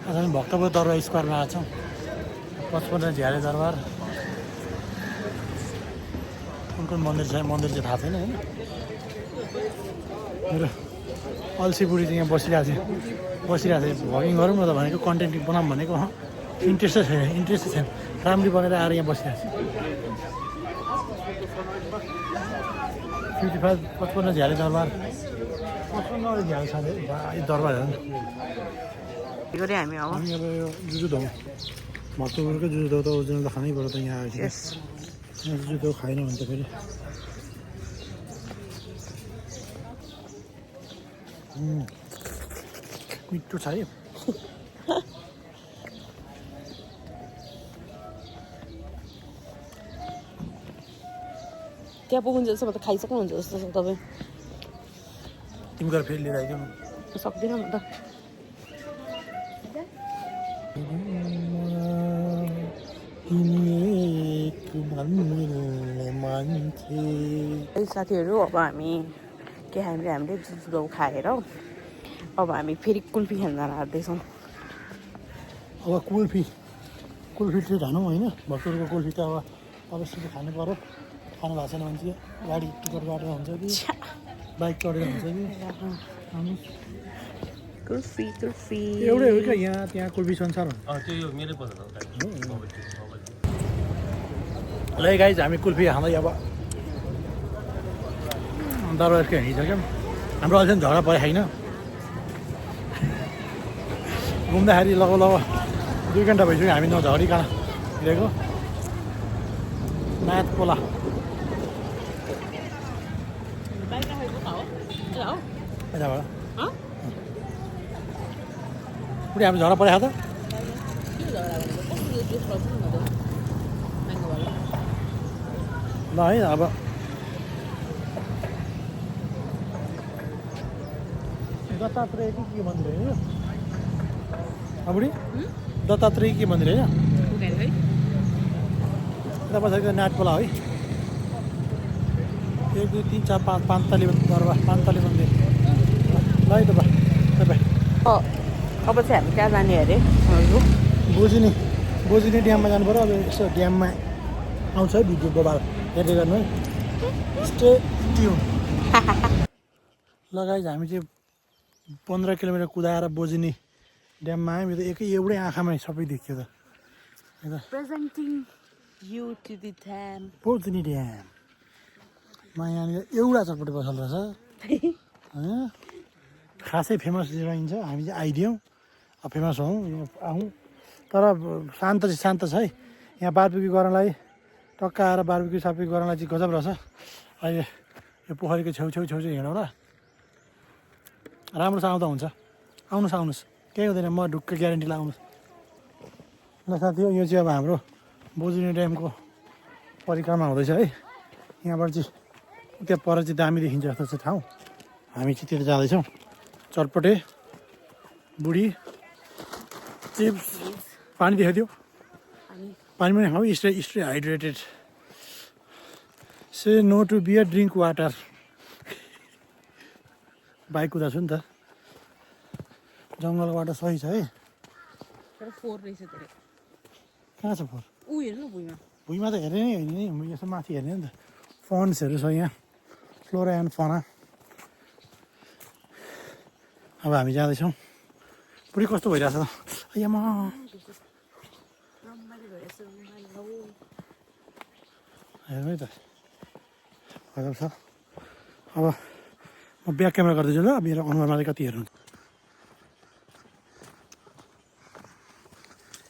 आज हामी भक्तपुर दरबार स्क्वायरमा आएको छौँ 55 झ्याले दरबार कुन कुन मन्दिर छ मन्दिर चाहिँ थाहा छैन होइन मेरो अल्छी बुढी चाहिँ यहाँ बसिरहेको थियो भ्लगिङ गरौँ न त भनेको कन्टेन्ट बनाऊँ भनेको इन्ट्रेस्टै छैन राम्ररी बनेर आएर यहाँ बसिरहेको छु 55 झ्याले दरबार 55 झ्याले छ यो दरबार हेर्नु हामी अब यो जुजु धौ भक्तपुरकै जुजु धौ त ओरिजिनल त खानै पर्यो त यहाँ आएपछि यहाँ जुजु धौ खाएन भने त फेरि मिठो छ है त्यहाँ पुग्नुहुन्छ त खाइसक्नुहुन्छ जस्तो छ तपाईँ तिमी गएर फेरि लिएर आइदिउँ सक्दिनँ म त साथीहरू अब हामी हामीले जुजु खाएर अब हामी फेरि कुल्फी खेल्न लाग्दैछौँ अब कुल्फी चाहिँ खानु होइन भक्तपुरको कुल्फी त अब अवश्य खानु पर्यो खानु भएको छैन भने चाहिँ गाडी टिकट बाटो हुन्छ कि बाइक चढेर हुन्छ कि कुल्फी एउटै हो क्या यहाँ त्यहाँ कुल्फी संसार त्यो मेरै पसल हो ल गाइज हामी कुल्फी खाँदै अब दरबारकै हिँडिसक्यौँ हाम्रो अहिलेसम्म झगडा परे छैन घुम्दाखेरि लगभग 2 घन्टा भइसक्यो हामी नझगडिकन हिँडेको नाथ पोला यताबाट पुरै हामी झगडा परेको त ल है अब दत्तात्रेय के मन्दिर होइन बुढी दत्तात्रेय के मन्दिर होइन यता पछाडि नाटकोला है 1 2 3 4 5 5 तली दरबार 5 तली मन्दिर ल है तपाईँ अब चाहिँ हामी कहाँ जाने अरे बोजिनी ड्याममा जानु पऱ्यो अब यसो ड्याममा आउँछ है भिडियो बोबाल हेर्दै गर्नु है स्टे ट्युन लगाइज हामी चाहिँ 15 किलोमिटर कुदाएर बोजिनी ड्याममा आयौँ यो त एउटै आँखामा सबै देखियो त presenting you to the dam बोजिनी ड्याममा यहाँनिर एउटा चटपटी पसल रहेछ होइन खासै फेमस रहन्छ हामी चाहिँ आइदियौँ अब फेमस हौँ आउँ तर शान्त छ है यहाँ बारबिक्यू गर्नलाई टक्क आएर बारबिक्यू सारबिक्यू गर्नलाई चाहिँ गजब रहेछ अहिले यो पोखरीको छेउछेउ हिँडौँ र राम्रो छ आउँदा हुन्छ आउनुहोस् केही हुँदैन म ढुक्क ग्यारेन्टी लगाउनुहोस् ल साथी हो यो चाहिँ अब हाम्रो बोजिनी ड्यामको परिक्रमा हुँदैछ है यहाँबाट चाहिँ त्यहाँ पर चाहिँ दामी देखिन्छ जस्तो चाहिँ ठाउँ हामी चाहिँ त्यता जाँदैछौँ चटपटे बुढी चिप्स पानी देखाइदियो पानी पनि खाऊ stay hydrated so no to beer drink water bike कुदाएको छु नि त जङ्गलको बाटो सही छ है कहाँ छ फोहोर भुइँमा त हेर्ने नै होइन नि यसो माथि हेर्ने नि त फन्ड्सहरू छ यहाँ फ्लोरा एन्ड फना अब हामी जाँदैछौँ पुरै कस्तो भइरहेछ त आमा हेर्नु है त गजब छ अब म ब्याक क्यामेरा गर्दैछु ल मेरो अनुहारमा चाहिँ कति हेर्नु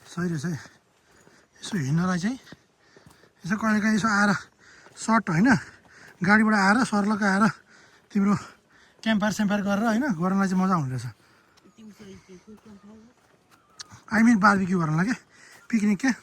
सही रहेछ है यसो हिँड्नलाई चाहिँ यसो कहिलेकाहीँ यसो आएर सर्ट होइन गाडीबाट आएर सर्लक आएर तिम्रो क्याम्पफायर स्याम्पफायर गरेर होइन गर्नलाई चाहिँ मजा आउने रहेछ आई मिन बारबिक्यू गर्नलाई क्या पिकनिक क्या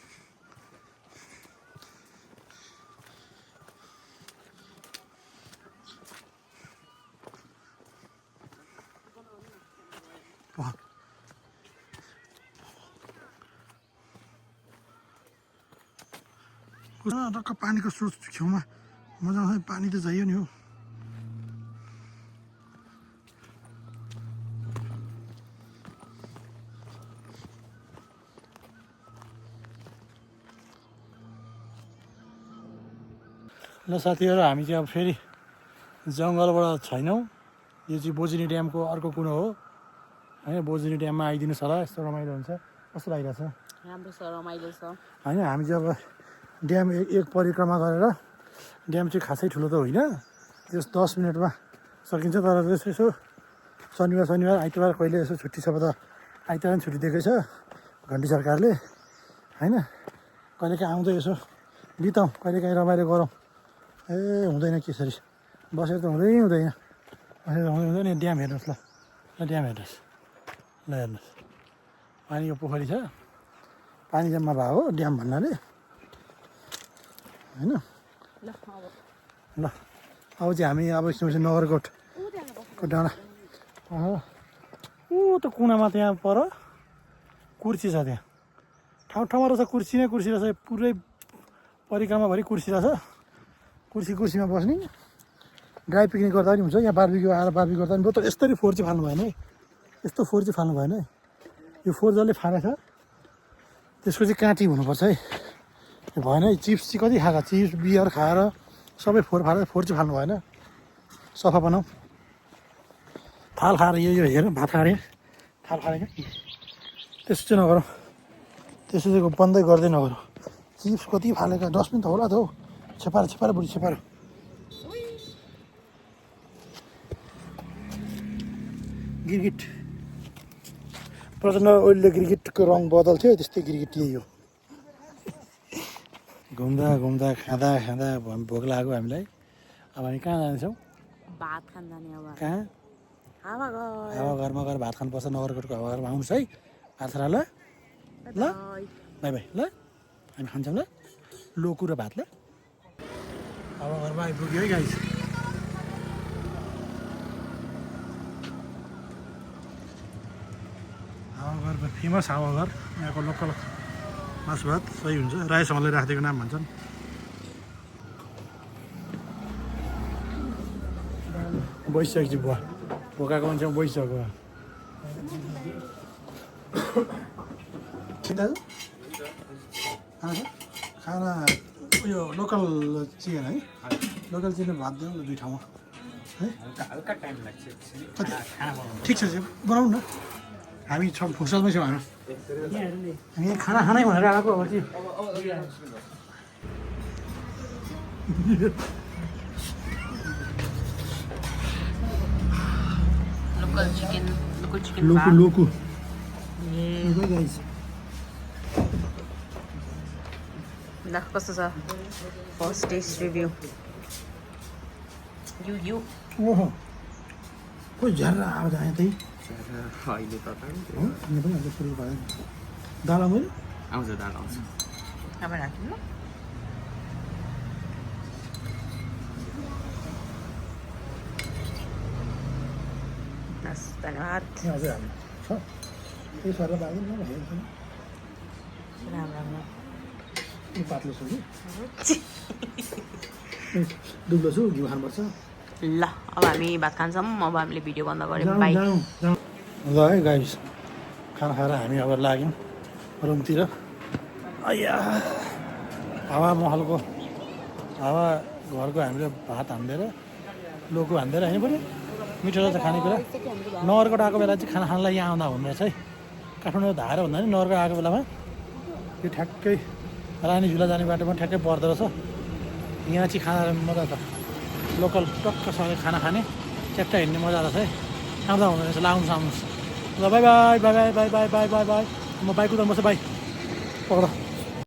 टक्क पानीको स्रोत छेउमा मजा आउँछ पानी त चाहियो नि हो ल साथीहरू हामी चाहिँ अब फेरि जङ्गलबाट छैनौँ। यो चाहिँ बोजिनी ड्यामको अर्को कुरो हो होइन। बोजिनी ड्याममा आइदिनुहोस् होला, यस्तो रमाइलो हुन्छ। कस्तो लागिरहेछ? राम्रो छ, रमाइलो छ होइन। हामी चाहिँ अब ड्याम एक परिक्रमा गरेर, ड्याम चाहिँ खासै ठुलो त होइन, त्यस 10 मिनटमा सकिन्छ। तर यसो शनिबार आइतबार कहिले यसो छुट्टी छ त आइतबार पनि छुट्टी दिएकै छ घन्टी सरकारले होइन। कहिलेकाहीँ आउँदै यसो बिताउँ, कहिलेकाहीँ रमाइलो गरौँ। ए हुँदैन त्यसरी बसेर त हुँदैन, बसेर हुँदैन। ड्याम हेर्नुहोस् ल, ड्याम हेर्नुहोस् ल, हेर्नुहोस् पानीको पोखरी छ, पानी जम्मा भएको हो ड्याम भन्नाले होइन। ल अब चाहिँ हामी अब एकछिन नगरकोटको डाँडा ऊ त कुनामा त्यहाँ पर कुर्सी छ, त्यहाँ ठाउँ रहेछ कुर्सी नै कुर्सी रहेछ। पुरै परिक्रमाभरि कुर्सी रहेछ। कुर्सीमा बस्ने, ड्राई पिकनिक गर्दा पनि हुन्छ। यहाँ बारबिक्यू आएर बारबिक्यू गर्दा पनि भयो। तर यस्तरी फोहोर चाहिँ फाल्नु भएन है, यस्तो फोहोर चाहिँ फाल्नु भएन है। यो फोहोर जसले फालेछ त्यसको चाहिँ काँटी हुनुपर्छ है। भएन है। चिप्स चाहिँ कति खाएको, चिप्स बियर खाएर सबै फोहोर फालेर फोहोर चाहिँ फाल्नु भएन। सफा बनाऊ। थाल खाएर यो हेर भात खाएर थाल खाएर त्यस्तो चाहिँ नगरौँ, त्यस्तो चाहिँ बन्दै गर्दै नगरौँ। चिप्स कति फालेको, डस्टबिन त होला त हौ। छेपारो बुढी छेपारो। गिरगिट प्रचण्ड ओइलले गिरगिटको रङ बदल्थ्यो, त्यस्तै गिरगिट यही हो। घुम्दा खाँदा भोक लाग्यो हामीलाई। अब हामी कहाँ जान्छौँ? भात खान जाने। अब कहाँ? हावाघरमा गएर भात खानुपर्छ। नगरकोटको हावाघरमा आउनुहोस् है भात खाएर। ल ल बाई बाई। ल हामी खान्छौँ ल, लोकु र भात। ल हावाघरमा आइपुग्यो है गाइस। हावाघरमा फेमस हावाघर, यहाँको लोकल मासु भात सही हुन्छ। राईसँगले राखिदिएको नाम भन्छन्। बसिसकेपछि बुवा भोकाएको मान्छेमा बसिसक्यो। दाजु खाना उयो लोकल चिकन है, लोकल चिकन भात दिउँ न 2 ठाउँमा है। हल्का टाइम लाग्छ कति ठिक छ बनाउनु न। हामी फुर्सदमै छौँ। हामी खाना खानै भनेर आएको हो चाहिँ। लोकु ल कस्तो छ फर्स्ट टेस्ट रिभ्यू? यु ओहो खोइ झर्रा आउँछ यहाँ त्यही अहिले त यहाँ पनि अझै फुल भयो। दाल मैले आउँछ, दाल आउँछ। अब राख्नु। हस् धन्यवाद। यहाँ अझै हामी छ त्यही सर बाँध्यो न हेर्छ राम्रो नि। पातलो छु कि दुब्लो छु, घिउ खानुपर्छ। ल अब हामी भात खान्छौँ। अब हामीले भिडियो बन्द गऱ्यौँ। बाई। ल है गाइस, खाना खाएर हामी अब लाग्यौँ रुमतिर। आइया हावा महलको हावा घरको हामीले भात हान्दिएर लोकु हान्दिएर होइन पनि मिठो रहेछ खानेकुरा। नगरकोट आएको बेला चाहिँ खाना खानलाई यहाँ आउँदा हुने रहेछ है। काठमाडौँ धाएर भन्दा पनि नगरकोट आएको बेलामा यो ठ्याक्कै रानी झुला जाने बाटोमा ठ्याक्कै पर्दो रहेछ। यहाँ चाहिँ खाना मजा छ। लोकल टक्कसँगले खाना खाने च्याट्टा हिँड्ने मजा रहेछ है। आउँदा हुँदो रहेछ। ल आउनुहोस्। ल by by by by by by by by by. म बाइक कुदाउनु पर्छ। बाई पक्र।